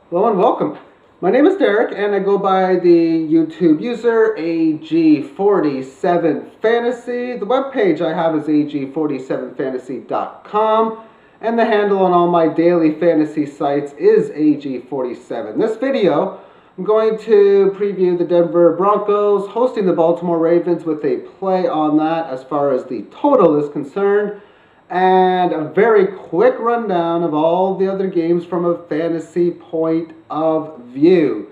Hello and welcome. My name is Derek and I go by the YouTube user AG47Fantasy. The webpage I have is ag47fantasy.com and the handle on all my daily fantasy sites is AG47. This video, I'm going to preview the Denver Broncos hosting the Baltimore Ravens with a play on that as far as the total is concerned, and a very quick rundown of all the other games from a fantasy point of view.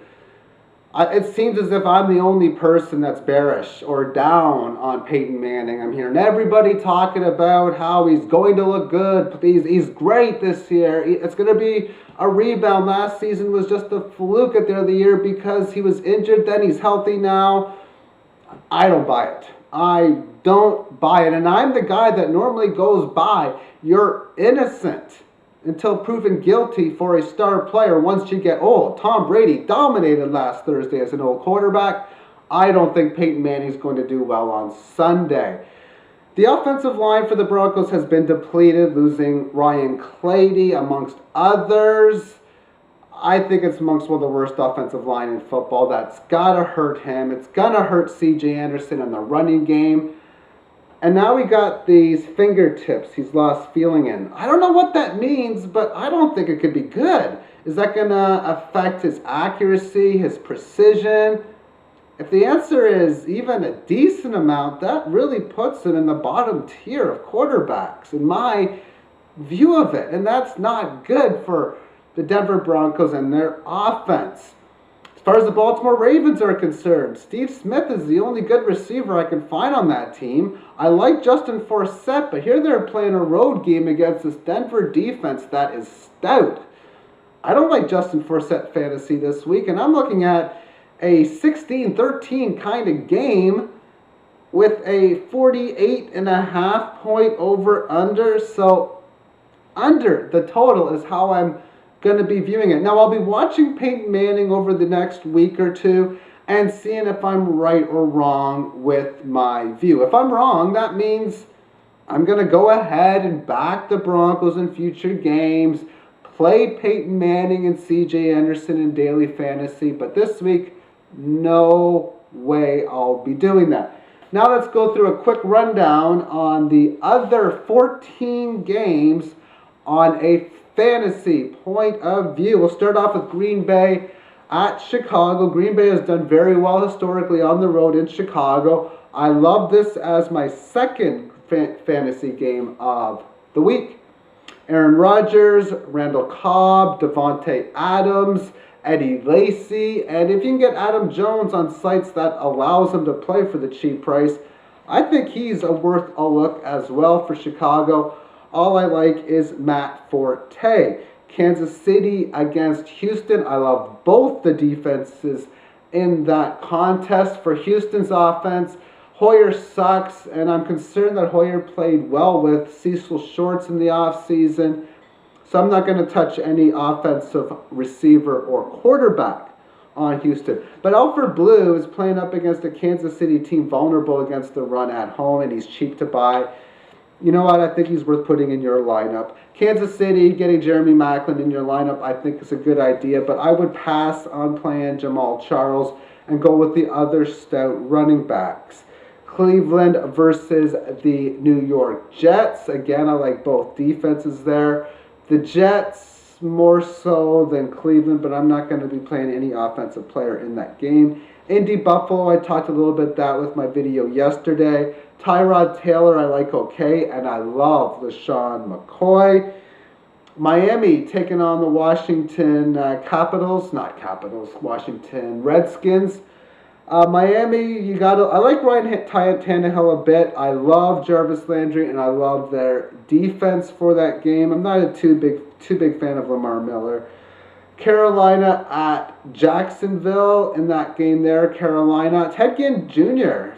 It seems as if I'm the only person that's bearish or down on Peyton Manning. I'm hearing everybody talking about how he's going to look good. He's great this year. It's going to be a rebound. Last season was just a fluke at the end of the year because he was injured. Then he's healthy now. I don't buy it. I don't buy it. And I'm the guy that normally goes by, you're innocent until proven guilty for a star player once you get old. Tom Brady dominated last Thursday as an old quarterback. I don't think Peyton Manning's going to do well on Sunday. The offensive line for the Broncos has been depleted, losing Ryan Clady amongst others. I think it's amongst one of the worst offensive line in football. That's got to hurt him. It's going to hurt C.J. Anderson in the running game. And now we got these fingertips he's lost feeling in. I don't know what that means, but I don't think it could be good. Is that going to affect his accuracy, his precision? If the answer is even a decent amount, that really puts him in the bottom tier of quarterbacks, in my view of it. And that's not good for the Denver Broncos and their offense. As far as the Baltimore Ravens are concerned, Steve Smith is the only good receiver I can find on that team. I like Justin Forsett, but here they're playing a road game against this Denver defense that is stout. I don't like Justin Forsett fantasy this week, and I'm looking at a 16-13 kind of game with a 48.5 point over-under. So under the total is how I'm going to be viewing it. Now, I'll be watching Peyton Manning over the next week or two and seeing if I'm right or wrong with my view. If I'm wrong, that means I'm going to go ahead and back the Broncos in future games, play Peyton Manning and C.J. Anderson in daily fantasy, but this week, no way I'll be doing that. Now let's go through a quick rundown on the other 14 games on a fantasy point of view. We'll start off with Green Bay at Chicago. Green Bay has done very well historically on the road in Chicago. I love this as my second fantasy game of the week. Aaron Rodgers, Randall Cobb, Devontae Adams, Eddie Lacy, and if you can get Adam Jones on sites that allows him to play for the cheap price, I think he's worth a look as well for Chicago. All I like is Matt Forte. Kansas City against Houston. I love both the defenses in that contest. For Houston's offense, Hoyer sucks, and I'm concerned that Hoyer played well with Cecil Shorts in the offseason. So I'm not going to touch any offensive receiver or quarterback on Houston. But Alfred Blue is playing up against a Kansas City team vulnerable against the run at home, and he's cheap to buy. You know what? I think he's worth putting in your lineup. Kansas City, getting Jeremy Maclin in your lineup, I think is a good idea, but I would pass on playing Jamal Charles and go with the other stout running backs. Cleveland versus the New York Jets. Again, I like both defenses there. The Jets more so than Cleveland, but I'm not going to be playing any offensive player in that game. Indy Buffalo, I talked a little bit that with my video yesterday. Tyrod Taylor, I like okay, and I love LaShawn McCoy. Miami taking on the Washington Washington Redskins. Miami, I like Ryan Tannehill a bit. I love Jarvis Landry, and I love their defense for that game. I'm not a too big fan of Lamar Miller. Carolina at Jacksonville in that game there. Carolina, Ted Ginn Jr.,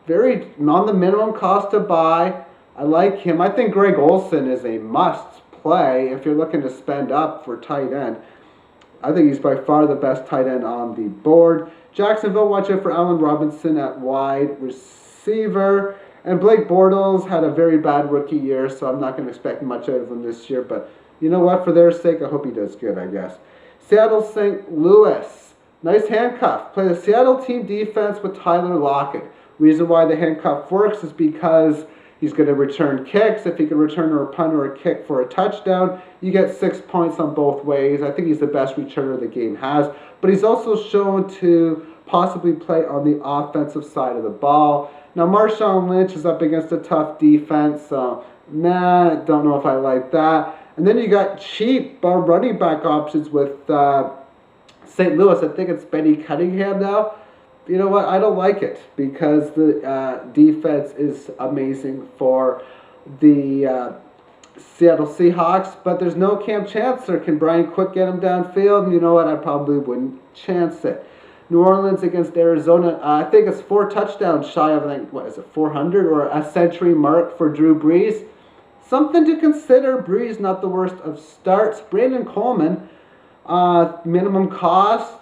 very on the minimum cost to buy. I like him. I think Greg Olsen is a must play if you're looking to spend up for tight end. I think he's by far the best tight end on the board. Jacksonville, watch out for Allen Robinson at wide receiver. And Blake Bortles had a very bad rookie year, so I'm not going to expect much out of him this year. But you know what? For their sake, I hope he does good, I guess. Seattle St. Louis. Nice handcuff. Play the Seattle team defense with Tyler Lockett. Reason why the handcuff works is because he's going to return kicks. If he can return a punt or a kick for a touchdown, you get 6 points on both ways. I think he's the best returner the game has. But he's also shown to possibly play on the offensive side of the ball. Now, Marshawn Lynch is up against a tough defense, so don't know if I like that. And then you got cheap running back options with St. Louis. I think it's Benny Cunningham now. You know what? I don't like it because the defense is amazing for the Seattle Seahawks, but there's no Cam Chancellor. Can Brian Quick get him downfield? And you know what? I probably wouldn't chance it. New Orleans against Arizona. I think it's 4 touchdowns shy of, what is it, 400 or a century mark for Drew Brees. Something to consider. Brees, not the worst of starts. Brandon Coleman, minimum cost.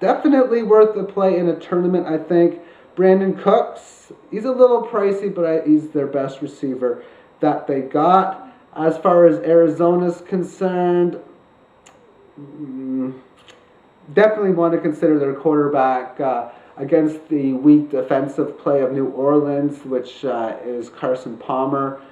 Definitely worth the play in a tournament, I think. Brandon Cooks, he's a little pricey, but he's their best receiver that they got. As far as Arizona's concerned, definitely want to consider their quarterback against the weak defensive play of New Orleans, which is Carson Palmer.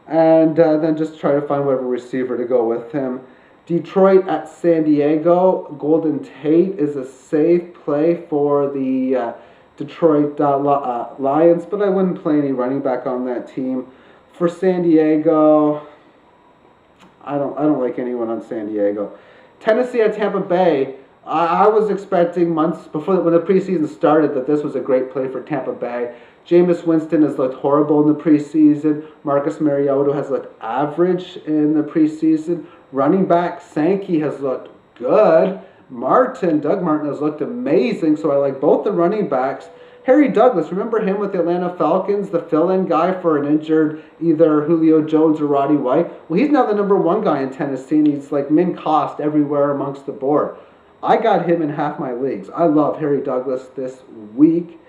And then just try to find whatever receiver to go with him. Detroit at San Diego. Golden Tate is a safe play for the Detroit Lions, but I wouldn't play any running back on that team. For San Diego, I don't like anyone on San Diego. Tennessee at Tampa Bay. I was expecting months before when the preseason started that this was a great play for Tampa Bay. Jameis Winston has looked horrible in the preseason. Marcus Mariota has looked average in the preseason. Running back Sankey has looked good. Doug Martin has looked amazing, so I like both the running backs. Harry Douglas, remember him with the Atlanta Falcons, the fill-in guy for an injured either Julio Jones or Roddy White? Well, he's now the #1 guy in Tennessee, and he's like min cost everywhere amongst the board. I got him in half my leagues. I love Harry Douglas this week.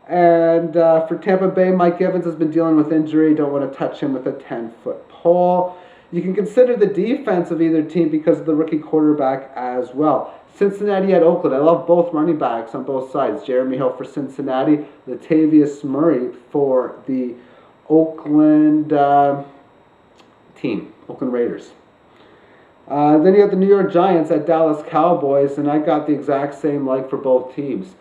And for Tampa Bay, Mike Evans has been dealing with injury. Don't want to touch him with a 10-foot pole. You can consider the defense of either team because of the rookie quarterback as well. Cincinnati at Oakland. I love both running backs on both sides. Jeremy Hill for Cincinnati, Latavius Murray for the Oakland team, Oakland Raiders. Then you have the New York Giants at Dallas Cowboys, and I got the exact same like for both teams.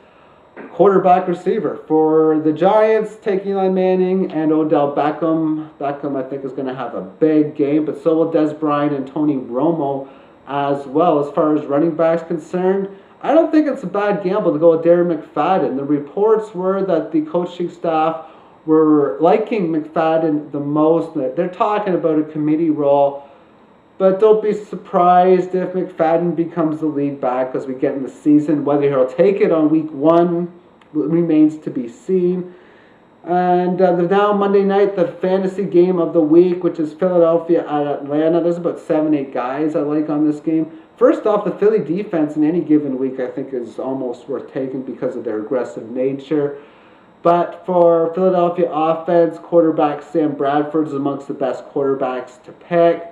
Quarterback receiver. For the Giants, take Eli Manning and Odell Beckham. Beckham, I think, is going to have a big game, but so will Des Bryant and Tony Romo as well. As far as running backs concerned, I don't think it's a bad gamble to go with Darren McFadden. The reports were that the coaching staff were liking McFadden the most. They're talking about a committee role. But don't be surprised if McFadden becomes the lead back as we get in the season. Whether he'll take it on week 1 remains to be seen. And now Monday night, the fantasy game of the week, which is Philadelphia at Atlanta. There's about 7-8 guys I like on this game. First off, the Philly defense in any given week I think is almost worth taking because of their aggressive nature. But for Philadelphia offense, quarterback Sam Bradford is amongst the best quarterbacks to pick.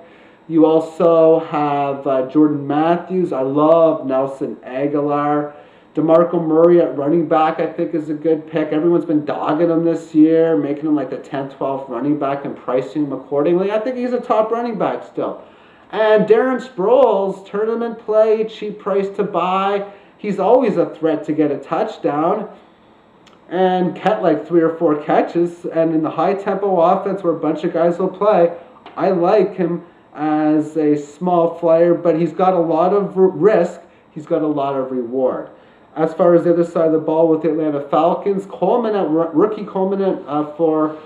You also have Jordan Matthews. I love Nelson Aguilar. DeMarco Murray at running back, I think, is a good pick. Everyone's been dogging him this year, making him like the 10th, 12th running back and pricing him accordingly. I think he's a top running back still. And Darren Sproles, tournament play, cheap price to buy. He's always a threat to get a touchdown and get like 3 or 4 catches. And in the high-tempo offense where a bunch of guys will play, I like him as a small flyer, but he's got a lot of risk. He's got a lot of reward. As far as the other side of the ball with the Atlanta Falcons, rookie Coleman for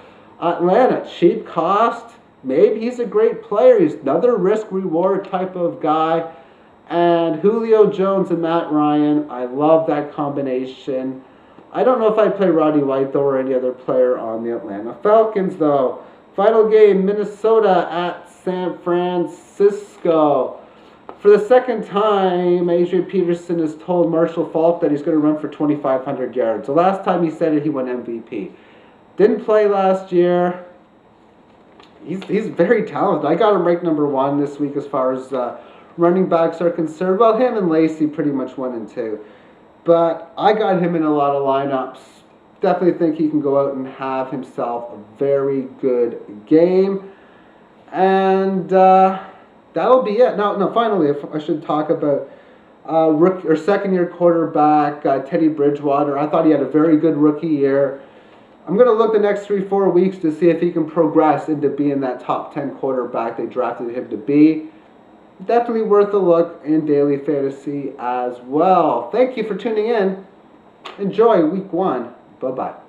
Atlanta. Cheap cost. Maybe he's a great player. He's another risk-reward type of guy. And Julio Jones and Matt Ryan, I love that combination. I don't know if I'd play Roddy White, though, or any other player on the Atlanta Falcons, though. Final game, Minnesota at San Francisco. For the second time, Adrian Peterson has told Marshall Faulk that he's going to run for 2,500 yards. The last time he said it, he won MVP. Didn't play last year. He's very talented. I got him ranked #1 this week as far as running backs are concerned, well, him and Lacey pretty much 1 and 2. But I got him in a lot of lineups. Definitely think he can go out and have himself a very good game. And that'll be it. Now, finally, if I should talk about second-year quarterback Teddy Bridgewater. I thought he had a very good rookie year. I'm going to look the next 3-4 weeks to see if he can progress into being that top 10 quarterback they drafted him to be. Definitely worth a look in daily fantasy as well. Thank you for tuning in. Enjoy week 1. Bye-bye.